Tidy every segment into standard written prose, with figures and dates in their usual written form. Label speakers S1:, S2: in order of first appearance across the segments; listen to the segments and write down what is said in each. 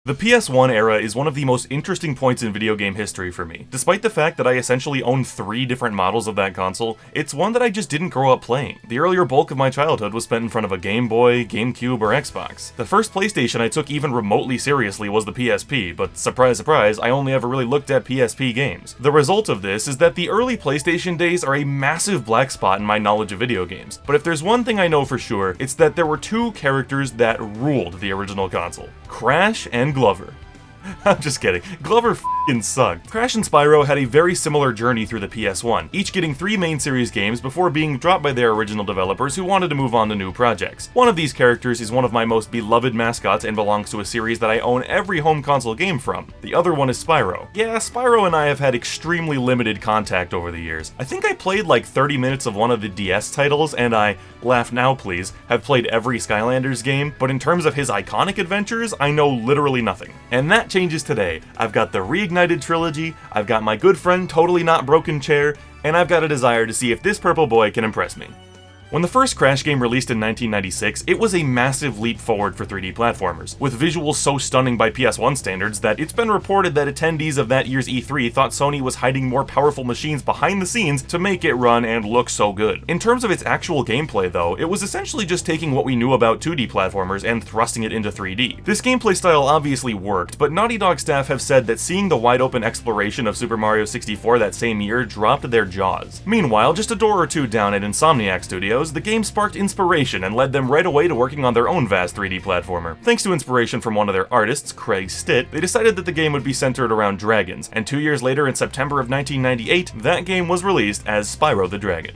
S1: The PS1 era is one of the most interesting points in video game history for me. Despite the fact that I essentially own 3 different models of that console, it's one that I just didn't grow up playing. The earlier bulk of my childhood was spent in front of a Game Boy, GameCube, or Xbox. The first PlayStation I took even remotely seriously was the PSP, but surprise surprise, I only ever really looked at PSP games. The result of this is that the early PlayStation days are a massive black spot in my knowledge of video games. But if there's one thing I know for sure, it's that there were 2 characters that ruled the original console: Crash and Glover. I'm just kidding. Glover f***ing sucked. Crash and Spyro had a very similar journey through the PS1, each getting 3 main series games before being dropped by their original developers who wanted to move on to new projects. One of these characters is one of my most beloved mascots and belongs to a series that I own every home console game from. The other one is Spyro. Yeah, Spyro and I have had extremely limited contact over the years. I think I played like 30 minutes of one of the DS titles, and I, laugh now please, have played every Skylanders game, but in terms of his iconic adventures, I know literally nothing. And that changes today. I've got the Reignited trilogy, I've got my good friend Totally Not Broken Chair, and I've got a desire to see if this purple boy can impress me. When the first Crash game released in 1996, it was a massive leap forward for 3D platformers, with visuals so stunning by PS1 standards that it's been reported that attendees of that year's E3 thought Sony was hiding more powerful machines behind the scenes to make it run and look so good. In terms of its actual gameplay though, it was essentially just taking what we knew about 2D platformers and thrusting it into 3D. This gameplay style obviously worked, but Naughty Dog staff have said that seeing the wide open exploration of Super Mario 64 that same year dropped their jaws. Meanwhile, just a door or two down at Insomniac Studios, the game sparked inspiration and led them right away to working on their own vast 3D platformer. Thanks to inspiration from one of their artists, Craig Stitt, they decided that the game would be centered around dragons, and 2 years later in September of 1998, that game was released as Spyro the Dragon.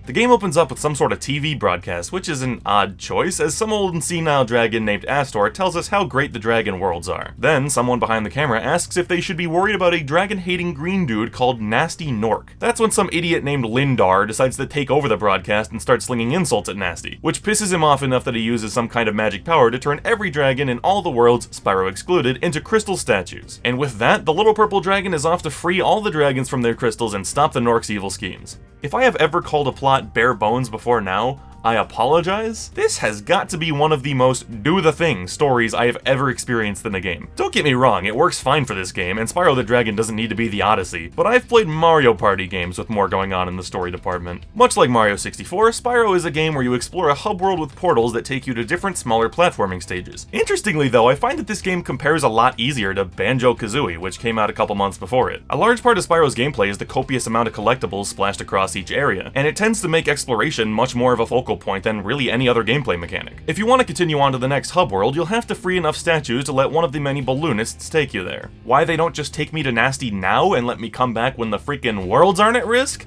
S1: The game opens up with some sort of TV broadcast, which is an odd choice, as some old and senile dragon named Astor tells us how great the dragon worlds are. Then, someone behind the camera asks if they should be worried about a dragon-hating green dude called Nasty Nork. That's when some idiot named Lindar decides to take over the broadcast and start slinging insults at Nasty, which pisses him off enough that he uses some kind of magic power to turn every dragon in all the worlds, Spyro excluded, into crystal statues. And with that, the little purple dragon is off to free all the dragons from their crystals and stop the Nork's evil schemes. If I have ever called a plot bare bones before now, I apologize. This has got to be one of the most do-the-thing stories I have ever experienced in a game. Don't get me wrong, it works fine for this game, and Spyro the Dragon doesn't need to be the Odyssey, but I've played Mario Party games with more going on in the story department. Much like Mario 64, Spyro is a game where you explore a hub world with portals that take you to different smaller platforming stages. Interestingly though, I find that this game compares a lot easier to Banjo-Kazooie, which came out a couple months before it. A large part of Spyro's gameplay is the copious amount of collectibles splashed across each area, and it tends to make exploration much more of a focal point than really any other gameplay mechanic. If you want to continue on to the next hub world, you'll have to free enough statues to let one of the many balloonists take you there. Why they don't just take me to Nasty now and let me come back when the freaking worlds aren't at risk?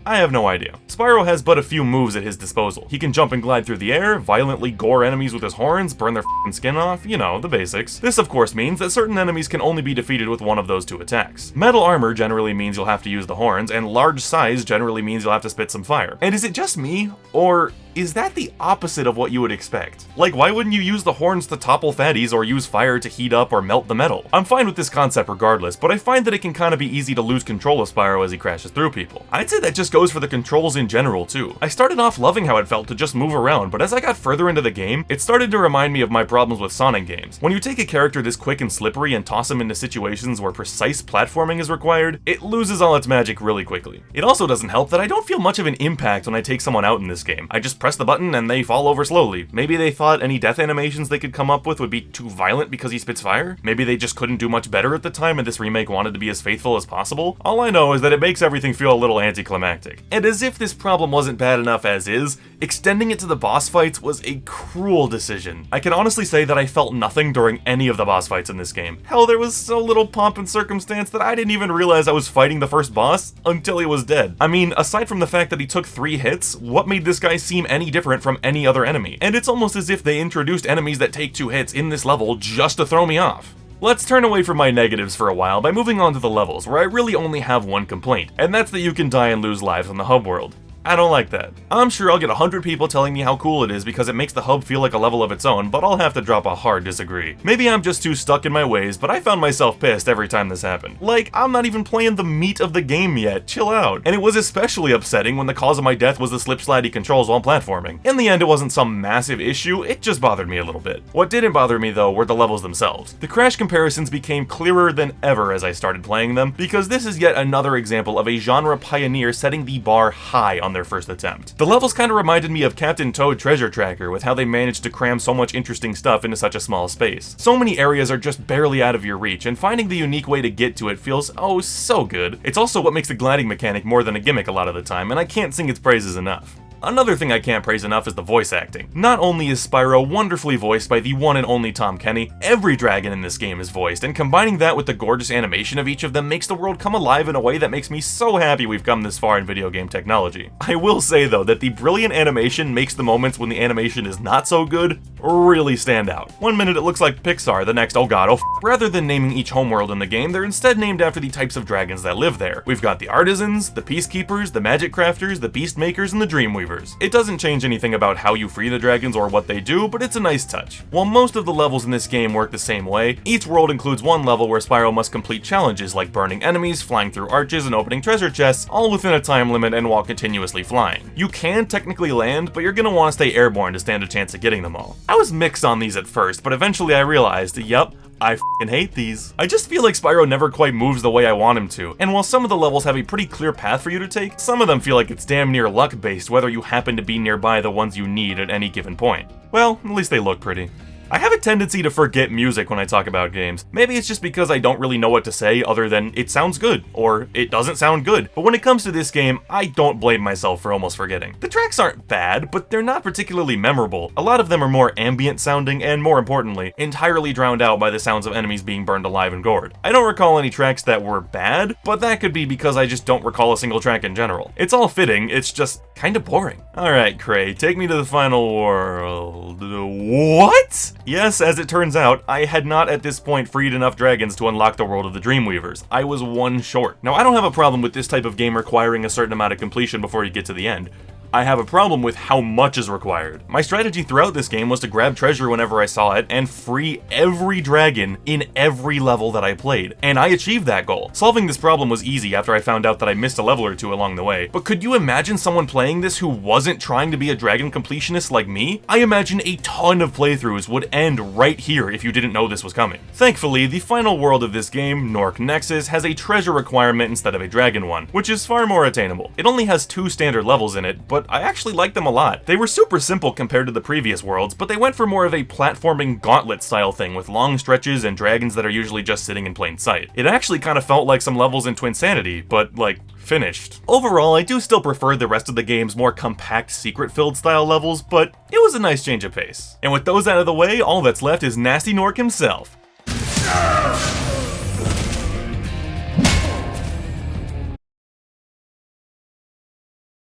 S1: I have no idea. Spyro has but a few moves at his disposal. He can jump and glide through the air, violently gore enemies with his horns, burn their f***ing skin off, you know, the basics. This of course means that certain enemies can only be defeated with one of those 2 attacks. Metal armor generally means you'll have to use the horns, and large size generally means you'll have to spit some fire. And is it just me, or is that the opposite of what you would expect? Like, why wouldn't you use the horns to topple fatties or use fire to heat up or melt the metal? I'm fine with this concept regardless, but I find that it can kinda be easy to lose control of Spyro as he crashes through people. I'd say that just goes for the controls in general too. I started off loving how it felt to just move around, but as I got further into the game, it started to remind me of my problems with Sonic games. When you take a character this quick and slippery and toss him into situations where precise platforming is required, it loses all its magic really quickly. It also doesn't help that I don't feel much of an impact when I take someone out in this game. I just press the button and they fall over slowly. Maybe they thought any death animations they could come up with would be too violent because he spits fire? Maybe they just couldn't do much better at the time and this remake wanted to be as faithful as possible? All I know is that it makes everything feel a little anticlimactic. And as if this problem wasn't bad enough as is, extending it to the boss fights was a cruel decision. I can honestly say that I felt nothing during any of the boss fights in this game. Hell, there was so little pomp and circumstance that I didn't even realize I was fighting the first boss until he was dead. I mean, aside from the fact that he took 3 hits, what made this guy seem any different from any other enemy? And it's almost as if they introduced enemies that take 2 hits in this level just to throw me off. Let's turn away from my negatives for a while by moving on to the levels, where I really only have one complaint, and that's that you can die and lose lives on the hub world. I don't like that. I'm sure I'll get 100 people telling me how cool it is because it makes the hub feel like a level of its own, but I'll have to drop a hard disagree. Maybe I'm just too stuck in my ways, but I found myself pissed every time this happened. Like, I'm not even playing the meat of the game yet, chill out. And it was especially upsetting when the cause of my death was the slip-slidey controls while platforming. In the end, it wasn't some massive issue, it just bothered me a little bit. What didn't bother me though were the levels themselves. The crash comparisons became clearer than ever as I started playing them, because this is yet another example of a genre pioneer setting the bar high on their first attempt. The levels kinda reminded me of Captain Toad Treasure Tracker with how they managed to cram so much interesting stuff into such a small space. So many areas are just barely out of your reach, and finding the unique way to get to it feels oh so good. It's also what makes the gliding mechanic more than a gimmick a lot of the time, and I can't sing its praises enough. Another thing I can't praise enough is the voice acting. Not only is Spyro wonderfully voiced by the one and only Tom Kenny, every dragon in this game is voiced, and combining that with the gorgeous animation of each of them makes the world come alive in a way that makes me so happy we've come this far in video game technology. I will say though that the brilliant animation makes the moments when the animation is not so good really stand out. One minute it looks like Pixar, the next oh god, oh f***. Rather than naming each homeworld in the game, they're instead named after the types of dragons that live there. We've got the artisans, the peacekeepers, the magic crafters, the beast makers, and the dreamweavers. It doesn't change anything about how you free the dragons or what they do, but it's a nice touch. While most of the levels in this game work the same way, each world includes one level where Spyro must complete challenges like burning enemies, flying through arches, and opening treasure chests, all within a time limit and while continuously flying. You can technically land, but you're gonna want to stay airborne to stand a chance at getting them all. I was mixed on these at first, but eventually I realized, yep, I f***ing hate these. I just feel like Spyro never quite moves the way I want him to, and while some of the levels have a pretty clear path for you to take, some of them feel like it's damn near luck-based whether you happen to be nearby the ones you need at any given point. Well, at least they look pretty. I have a tendency to forget music when I talk about games. Maybe it's just because I don't really know what to say other than it sounds good, or it doesn't sound good. But when it comes to this game, I don't blame myself for almost forgetting. The tracks aren't bad, but they're not particularly memorable. A lot of them are more ambient sounding and, more importantly, entirely drowned out by the sounds of enemies being burned alive and gored. I don't recall any tracks that were bad, but that could be because I just don't recall a single track in general. It's all fitting, it's just kinda boring. Alright, Cray, take me to the final world. What? Yes, as it turns out, I had not at this point freed enough dragons to unlock the world of the Dreamweavers. I was one short. Now, I don't have a problem with this type of game requiring a certain amount of completion before you get to the end. I have a problem with how much is required. My strategy throughout this game was to grab treasure whenever I saw it and free every dragon in every level that I played, and I achieved that goal. Solving this problem was easy after I found out that I missed a level or two along the way, but could you imagine someone playing this who wasn't trying to be a dragon completionist like me? I imagine a ton of playthroughs would end right here if you didn't know this was coming. Thankfully, the final world of this game, Nork Nexus, has a treasure requirement instead of a dragon one, which is far more attainable. It only has 2 standard levels in it, but I actually liked them a lot. They were super simple compared to the previous worlds, but they went for more of a platforming gauntlet style thing with long stretches and dragons that are usually just sitting in plain sight. It actually kind of felt like some levels in Twinsanity, but like, finished. Overall, I do still prefer the rest of the game's more compact secret-filled style levels, but it was a nice change of pace. And with those out of the way, all that's left is Gnasty Nork himself.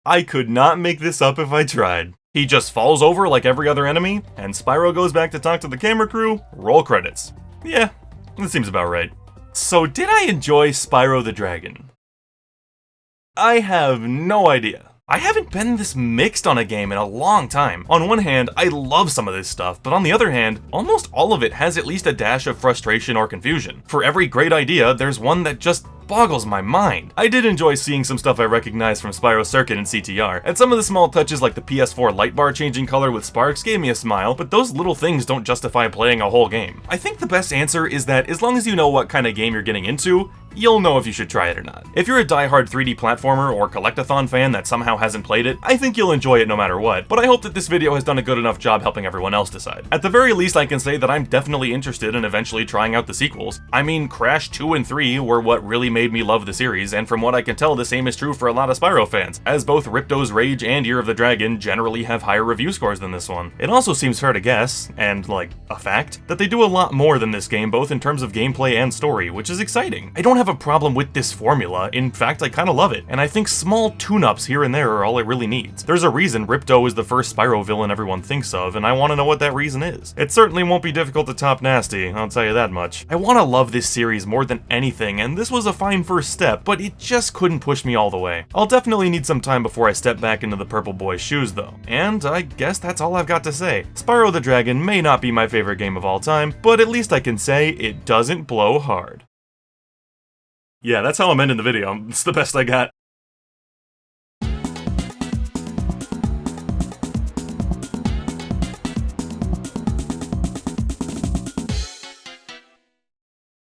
S1: I could not make this up if I tried. He just falls over like every other enemy, and Spyro goes back to talk to the camera crew, roll credits. Yeah, that seems about right. So did I enjoy Spyro the Dragon? I have no idea. I haven't been this mixed on a game in a long time. On one hand, I love some of this stuff, but on the other hand, almost all of it has at least a dash of frustration or confusion. For every great idea, there's one that just boggles my mind. I did enjoy seeing some stuff I recognized from Spyro Circuit and CTR, and some of the small touches like the PS4 light bar changing color with sparks gave me a smile, but those little things don't justify playing a whole game. I think the best answer is that as long as you know what kind of game you're getting into, you'll know if you should try it or not. If you're a die-hard 3D platformer or collectathon fan that somehow hasn't played it, I think you'll enjoy it no matter what, but I hope that this video has done a good enough job helping everyone else decide. At the very least, I can say that I'm definitely interested in eventually trying out the sequels. I mean, Crash 2 and 3 were what really made me love the series, and from what I can tell, the same is true for a lot of Spyro fans, as both Ripto's Rage and Year of the Dragon generally have higher review scores than this one. It also seems fair to guess, and like, a fact, that they do a lot more than this game both in terms of gameplay and story, which is exciting. I don't have have a problem with this formula. In fact, I kinda love it, and I think small tune-ups here and there are all it really needs. There's a reason Ripto is the first Spyro villain everyone thinks of, and I wanna know what that reason is. It certainly won't be difficult to top Nasty, I'll tell you that much. I wanna love this series more than anything, and this was a fine first step, but it just couldn't push me all the way. I'll definitely need some time before I step back into the Purple Boy's shoes though. And I guess that's all I've got to say. Spyro the Dragon may not be my favorite game of all time, but at least I can say it doesn't blow hard. Yeah, that's how I'm ending the video. It's the best I got.